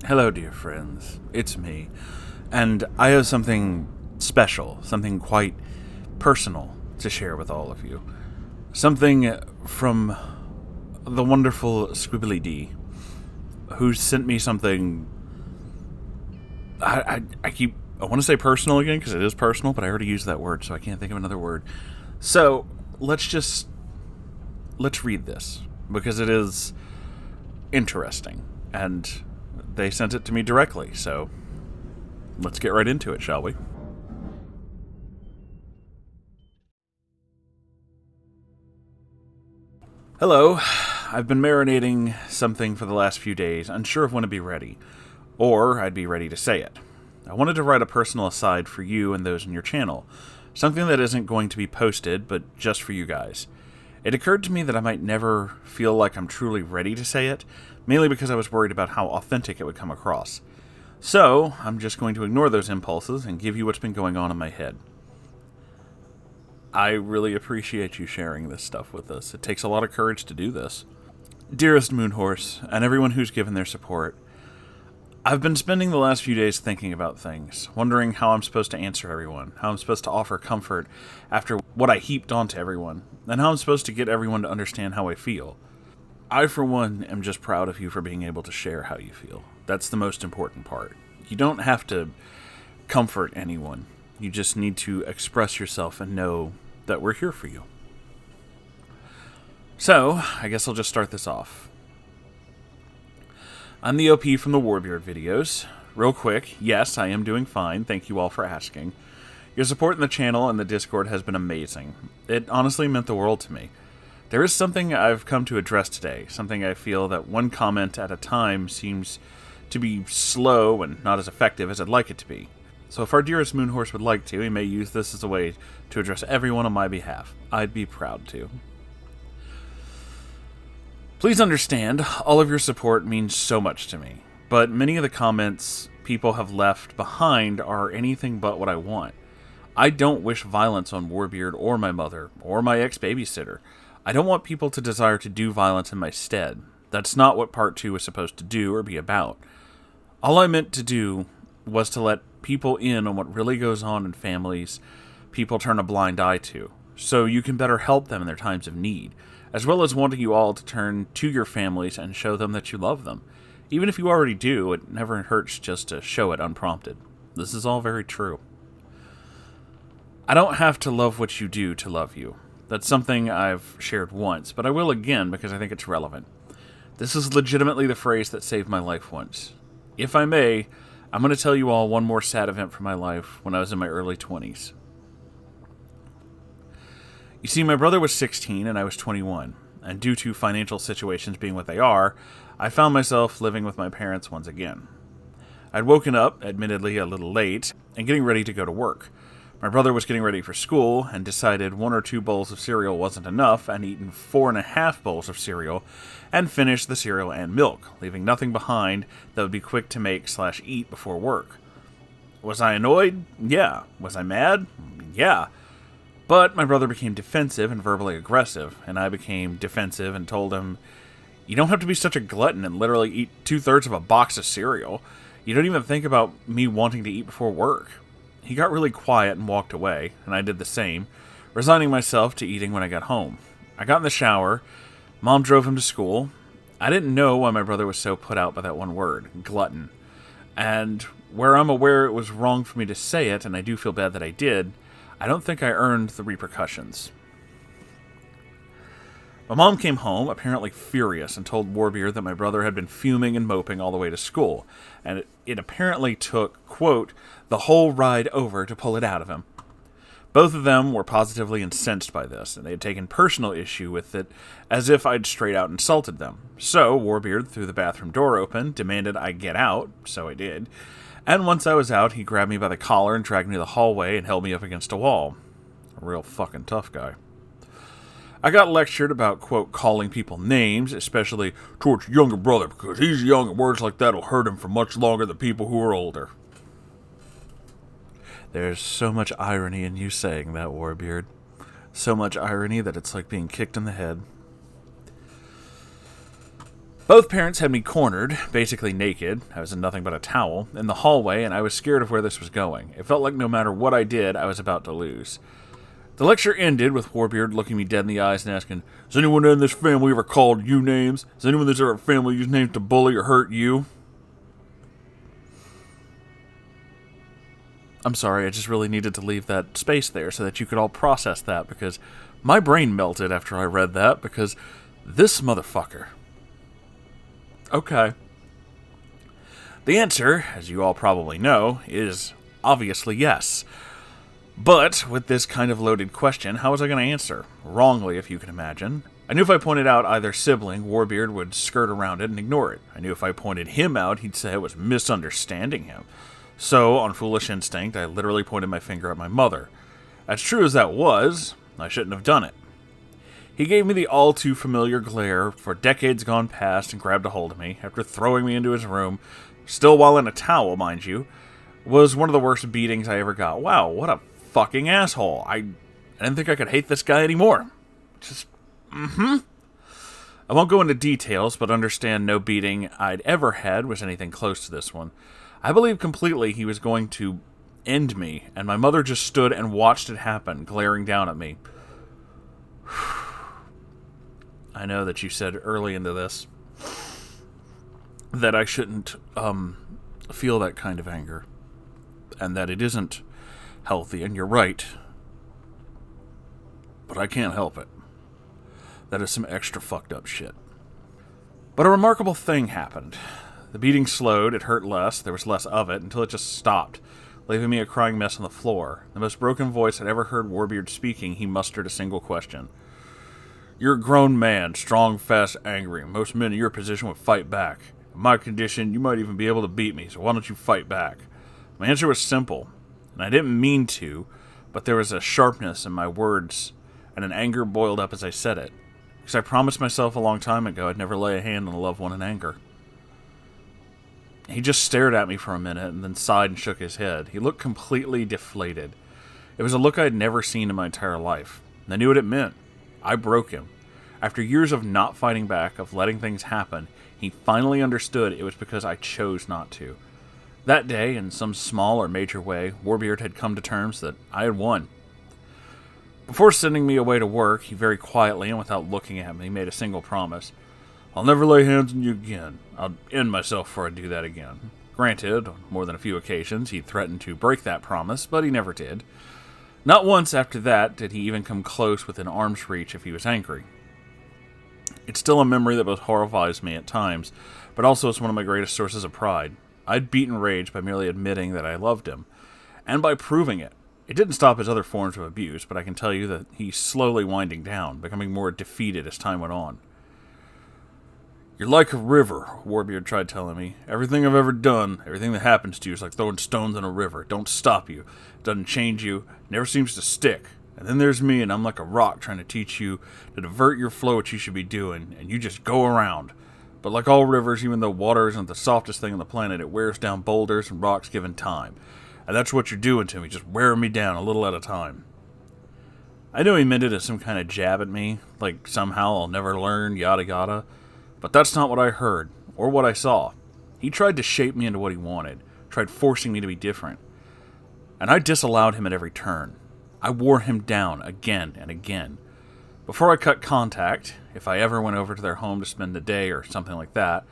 Hello, dear friends. It's me. And I have something special, something quite personal to share with all of you. Something from the wonderful Squibbly D, who sent me something. I want to say personal again, because it is personal, but I already used that word, so I can't think of another word. So, let's read this, because it is interesting. And they sent it to me directly, so let's get right into it, shall we? Hello. I've been marinating something for the last few days, unsure of when to be ready, or I'd be ready to say it. I wanted to write a personal aside for you and those in your channel, something that isn't going to be posted, but just for you guys. It occurred to me that I might never feel like I'm truly ready to say it, mainly because I was worried about how authentic it would come across. So, I'm just going to ignore those impulses and give you what's been going on in my head. I really appreciate you sharing this stuff with us. It takes a lot of courage to do this. Dearest Moonhorse, and everyone who's given their support, I've been spending the last few days thinking about things, wondering how I'm supposed to answer everyone, how I'm supposed to offer comfort after what I heaped onto everyone, and how I'm supposed to get everyone to understand how I feel. I, for one, am just proud of you for being able to share how you feel. That's the most important part. You don't have to comfort anyone. You just need to express yourself and know that we're here for you. So, I guess I'll just start this off. I'm the OP from the Warbeard videos. Real quick, yes, I am doing fine. Thank you all for asking. Your support in the channel and the Discord has been amazing. It honestly meant the world to me. There is something I've come to address today, something I feel that one comment at a time seems to be slow and not as effective as I'd like it to be. So if our dearest Moonhorse would like to, he may use this as a way to address everyone on my behalf. I'd be proud to. Please understand, all of your support means so much to me, but many of the comments people have left behind are anything but what I want. I don't wish violence on Warbeard or my mother, or my ex-babysitter. I don't want people to desire to do violence in my stead. That's not what Part 2 was supposed to do or be about. All I meant to do was to let people in on what really goes on in families people turn a blind eye to, so you can better help them in their times of need, as well as wanting you all to turn to your families and show them that you love them. Even if you already do, it never hurts just to show it unprompted. This is all very true. I don't have to love what you do to love you. That's something I've shared once, but I will again because I think it's relevant. This is legitimately the phrase that saved my life once. If I may, I'm going to tell you all one more sad event from my life when I was in my early 20s. You see, my brother was 16 and I was 21, and due to financial situations being what they are, I found myself living with my parents once again. I'd woken up, admittedly a little late, and getting ready to go to work. My brother was getting ready for school and decided 1 or 2 bowls of cereal wasn't enough and eaten 4.5 bowls of cereal and finished the cereal and milk, leaving nothing behind that would be quick to make/eat before work. Was I annoyed? Yeah. Was I mad? Yeah. But my brother became defensive and verbally aggressive, and I became defensive and told him, "You don't have to be such a glutton and literally eat 2/3 of a box of cereal. You don't even think about me wanting to eat before work." He got really quiet and walked away, and I did the same, resigning myself to eating when I got home. I got in the shower. Mom drove him to school. I didn't know why my brother was so put out by that one word, glutton. And where I'm aware it was wrong for me to say it, and I do feel bad that I did, I don't think I earned the repercussions. My mom came home, apparently furious, and told Warbeard that my brother had been fuming and moping all the way to school, and it apparently took, quote, the whole ride over to pull it out of him. Both of them were positively incensed by this, and they had taken personal issue with it, as if I'd straight out insulted them. So, Warbeard threw the bathroom door open, demanded I get out, so I did, and once I was out, he grabbed me by the collar and dragged me to the hallway and held me up against a wall. A real fucking tough guy. I got lectured about, quote, calling people names, especially towards your younger brother, because he's young and words like that will hurt him for much longer than people who are older. There's so much irony in you saying that, Warbeard. So much irony that it's like being kicked in the head. Both parents had me cornered, basically naked, I was in nothing but a towel, in the hallway, and I was scared of where this was going. It felt like no matter what I did, I was about to lose. The lecture ended with Warbeard looking me dead in the eyes and asking, "Has anyone in this family ever called you names? Has anyone in this ever family used names to bully or hurt you?" I'm sorry, I just really needed to leave that space there so that you could all process that, because my brain melted after I read that, because this motherfucker. Okay. The answer, as you all probably know, is obviously yes. But with this kind of loaded question, how was I going to answer? Wrongly, if you can imagine. I knew if I pointed out either sibling, Warbeard would skirt around it and ignore it. I knew if I pointed him out, he'd say I was misunderstanding him. So, on foolish instinct, I literally pointed my finger at my mother. As true as that was, I shouldn't have done it. He gave me the all-too-familiar glare for decades gone past and grabbed a hold of me, after throwing me into his room, still while in a towel, mind you. Was one of the worst beatings I ever got. Wow, what a fucking asshole. I didn't think I could hate this guy anymore. I won't go into details, but understand no beating I'd ever had was anything close to this one. I believed completely he was going to end me, and my mother just stood and watched it happen, glaring down at me. I know that you said early into this that I shouldn't feel that kind of anger, and that it isn't healthy, and you're right. But I can't help it. That is some extra fucked up shit. But a remarkable thing happened. The beating slowed, it hurt less, there was less of it, until it just stopped, leaving me a crying mess on the floor. The most broken voice I'd ever heard Warbeard speaking, he mustered a single question. "You're a grown man, strong, fast, angry. Most men in your position would fight back. In my condition, you might even be able to beat me, so why don't you fight back?" My answer was simple, and I didn't mean to, but there was a sharpness in my words, and an anger boiled up as I said it, because I promised myself a long time ago I'd never lay a hand on a loved one in anger. He just stared at me for a minute, and then sighed and shook his head. He looked completely deflated. It was a look I'd never seen in my entire life, and I knew what it meant. I broke him. After years of not fighting back, of letting things happen, he finally understood it was because I chose not to. That day, in some small or major way, Warbeard had come to terms that I had won. Before sending me away to work, he very quietly and without looking at me made a single promise. "I'll never lay hands on you again. I'll end myself before I do that again." Granted, on more than a few occasions, he threatened to break that promise, but he never did. Not once after that did he even come close within arm's reach if he was angry. It's still a memory that both horrifies me at times, but also is one of my greatest sources of pride. I'd beaten Rage by merely admitting that I loved him, and by proving it. It didn't stop his other forms of abuse, but I can tell you that he's slowly winding down, becoming more defeated as time went on. "You're like a river," Warbeard tried telling me. "Everything I've ever done, everything that happens to you is like throwing stones in a river. It don't stop you. It doesn't change you. It never seems to stick. And then there's me, and I'm like a rock trying to teach you to divert your flow what you should be doing, and you just go around. But like all rivers, even though water isn't the softest thing on the planet, it wears down boulders and rocks given time. And that's what you're doing to me, just wearing me down a little at a time." I knew he meant it as some kind of jab at me, like somehow I'll never learn, yada yada. But that's not what I heard, or what I saw. He tried to shape me into what he wanted, tried forcing me to be different. And I disallowed him at every turn. I wore him down again and again. Before I cut contact, if I ever went over to their home to spend the day or something like that,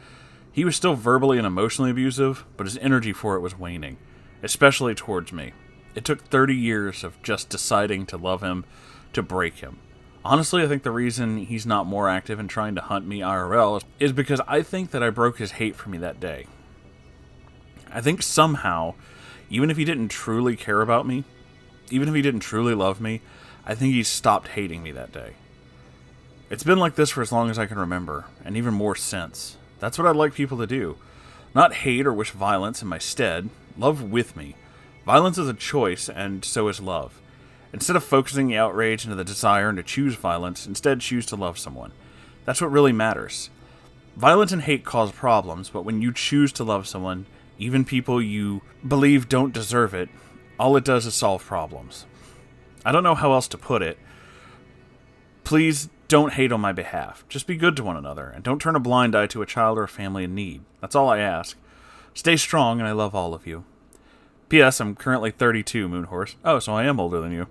he was still verbally and emotionally abusive, but his energy for it was waning, especially towards me. It took 30 years of just deciding to love him to break him. Honestly, I think the reason he's not more active in trying to hunt me IRL is because I think that I broke his hate for me that day. I think somehow, even if he didn't truly care about me, even if he didn't truly love me, I think he stopped hating me that day. It's been like this for as long as I can remember, and even more since. That's what I'd like people to do. Not hate or wish violence in my stead. Love with me. Violence is a choice, and so is love. Instead of focusing the outrage into the desire to choose violence, instead choose to love someone. That's what really matters. Violence and hate cause problems, but when you choose to love someone, even people you believe don't deserve it, all it does is solve problems. I don't know how else to put it. Please don't hate on my behalf. Just be good to one another, and don't turn a blind eye to a child or a family in need. That's all I ask. Stay strong, and I love all of you. P.S. I'm currently 32, Moonhorse. Oh, so I am older than you.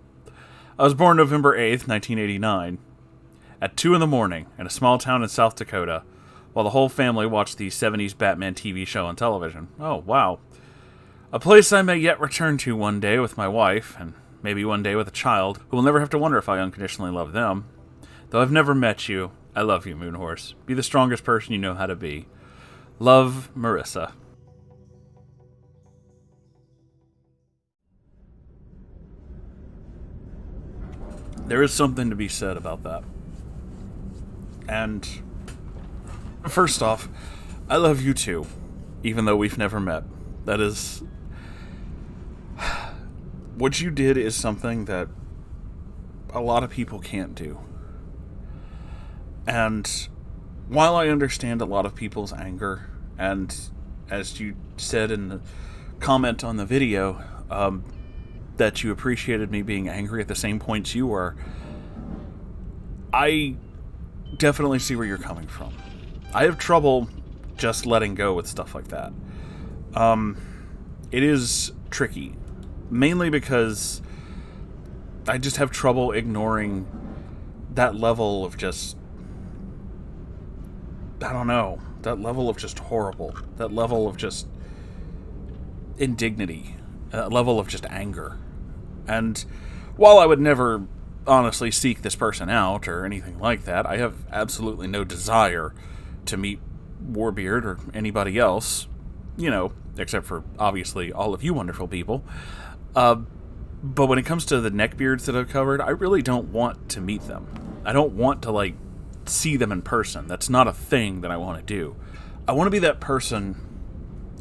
I was born November 8th, 1989, at 2 in the morning in a small town in South Dakota, while the whole family watched the 70s Batman TV show on television. Oh, wow. A place I may yet return to one day with my wife, and maybe one day with a child, who will never have to wonder if I unconditionally love them. Though I've never met you, I love you, Moonhorse. Be the strongest person you know how to be. Love, Marissa. There is something to be said about that. And first off, I love you too, even though we've never met. That is... What you did is something that a lot of people can't do. And while I understand a lot of people's anger, and as you said in the comment on the video, that you appreciated me being angry at the same points you were, I definitely see where you're coming from. I have trouble just letting go with stuff like that. It is tricky, mainly because I just have trouble ignoring that level of just, I don't know, that level of just horrible, that level of just indignity, that level of just anger. And while I would never honestly seek this person out or anything like that, I have absolutely no desire to meet Warbeard or anybody else, except for obviously all of you wonderful people. But when it comes to the neckbeards that I've covered, I really don't want to meet them. I don't want to, see them in person. That's not a thing that I want to do. I want to be that person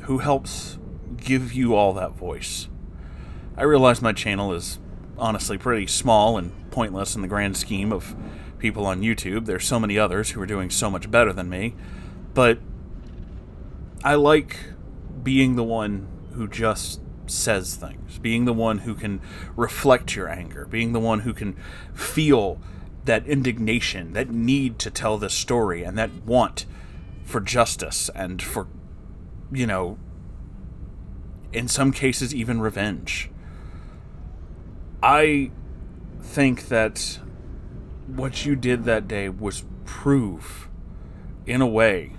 who helps give you all that voice. I realize my channel is honestly pretty small and pointless in the grand scheme of people on YouTube. There's so many others who are doing so much better than me. But I like being the one who just says things, being the one who can reflect your anger, being the one who can feel that indignation, that need to tell this story, and that want for justice and for, in some cases even revenge. I think that what you did that day was prove, in a way,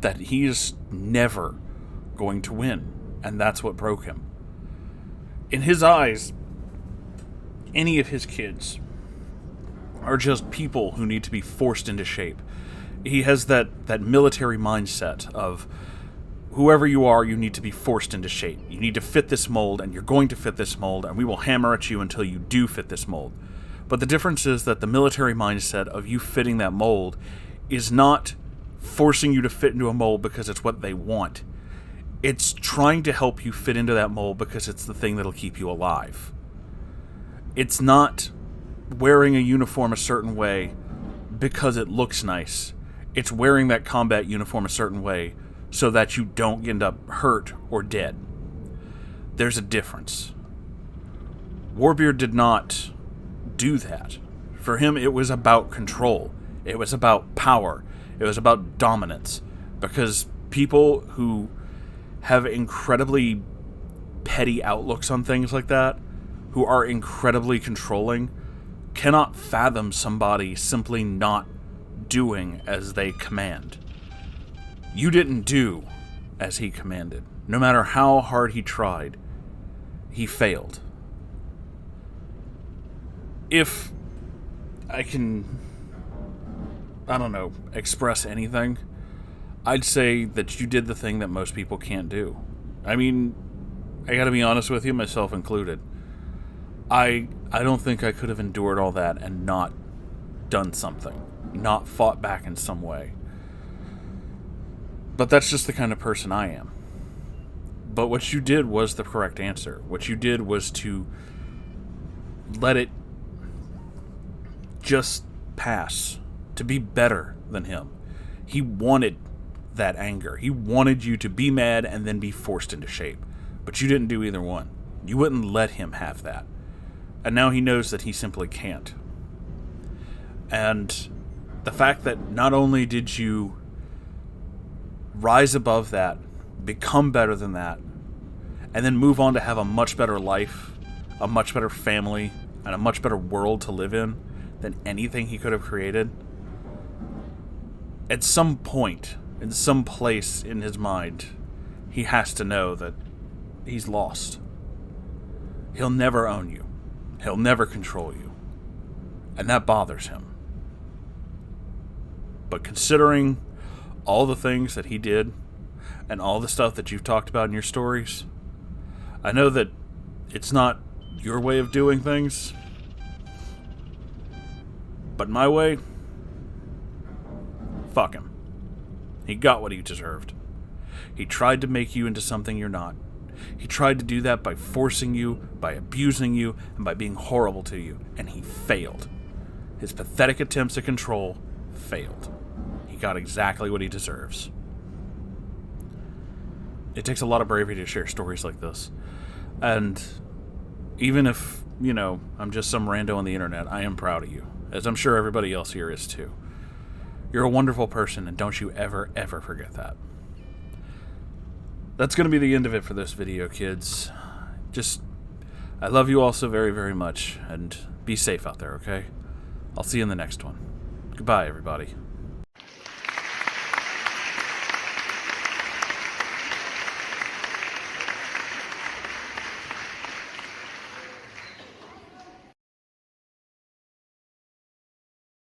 that he is never going to win, and that's what broke him. In his eyes, any of his kids are just people who need to be forced into shape. He has that military mindset of, whoever you are, you need to be forced into shape. You need to fit this mold, and you're going to fit this mold, and we will hammer at you until you do fit this mold. But the difference is that the military mindset of you fitting that mold is not forcing you to fit into a mold because it's what they want. It's trying to help you fit into that mold because it's the thing that'll keep you alive. It's not wearing a uniform a certain way because it looks nice. It's wearing that combat uniform a certain way so that you don't end up hurt or dead. There's a difference. Warbeard did not do that. For him, it was about control. It was about power. It was about dominance. Because people who have incredibly petty outlooks on things like that, who are incredibly controlling, cannot fathom somebody simply not doing as they command. You didn't do as he commanded. No matter how hard he tried, he failed. If I can, express anything, I'd say that you did the thing that most people can't do. I mean, I gotta be honest with you, myself included. I don't think I could have endured all that and not done something, not fought back in some way. But that's just the kind of person I am. But what you did was the correct answer. What you did was to let it just pass, to be better than him. He wanted that anger. He wanted you to be mad and then be forced into shape. But you didn't do either one. You wouldn't let him have that. And now he knows that he simply can't. And the fact that not only did you rise above that, become better than that, and then move on to have a much better life, a much better family, and a much better world to live in than anything he could have created, at some point, in some place in his mind, he has to know that he's lost. He'll never own you. He'll never control you. And that bothers him. But considering all the things that he did and all the stuff that you've talked about in your stories, I know that it's not your way of doing things, but my way, fuck him. He got what he deserved. He tried to make you into something you're not. He tried to do that by forcing you, by abusing you, and by being horrible to you, and he failed. His pathetic attempts at control failed. He got exactly what he deserves. It takes a lot of bravery to share stories like this. And even if, I'm just some rando on the internet, I am proud of you, as I'm sure everybody else here is too. You're a wonderful person, and don't you ever, ever forget that. That's going to be the end of it for this video, kids. I love you all so very, very much, and be safe out there, okay? I'll see you in the next one. Goodbye, everybody.